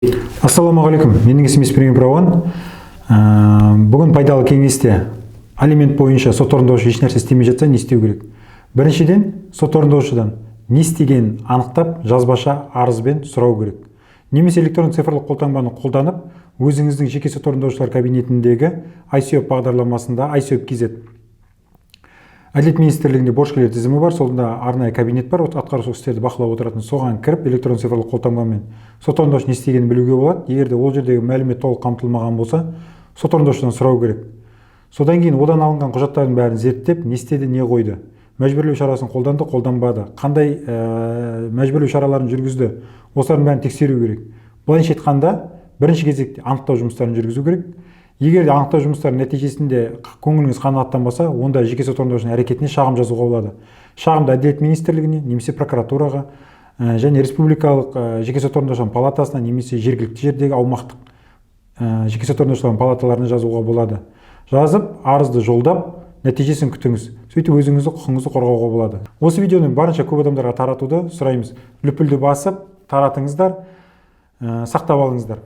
Ассаламағалейкум, менің есімім Еспирин Праван. Бүгін пайдалы кеңесте алимент бойынша сот орындаушы еш нәрсе істемей жатса не істеу керек? Біріншіден, сот орындаушыдан не істегенін анықтап, жазбаша арызбен сұрау керек. Немесе электронды цифрлық қолтаңбаны қолданып, өзіңіздің жеке сот орындаушылар кабинетіндегі ICOP бағдарламасында ICOP.kz Әділет министрлігінде борышкерлер тізімі бар, сонда арнайы кабинет бар, атқарушы істерді бақылап отыратын, соған кіріп электронды цифрлық қолтаңбамен сот орындаушы не істегенін білуге болады. Егер де ол жердегі мәлімет толық қамтылмаған болса, сот орындаушыдан сұрау керек. Содан кейін одан алынған құжаттардың бәрін зерттеп, не істеді, не қойды, мәжбүрлеу шарасын қолданды, қолданбады, қандай мәжбүрлеу шараларын жүргізді, осылардың бәрін тексеру керек. Былайша айтқанда, бірінші кезекте анықтау жұмыстарын жүргізу керек. Егер де анықтау жұмыстарының нәтижесінде көңіліңіз қанағаттанбаса, онда жеке сот орындаушының әрекетіне шағым жазуға болады. Шағымды Әділет министрлігіне, немесе прокуратураға, және республикалық жеке сот орындаушылар палатасына, немесе жергілікті жердегі аумақтық жеке сот орындаушылар палаталарына жазуға болады. Жазып, арызды жолдап, нәтижесін күтіңіз. Сөйтіп өзіңізді құқығыңызды қорғауға болады. Осы видеоны барынша көп адамдарға таратуды сұраймыз. Лүпілді басып, таратыңыздар, сақтап алыңыздар.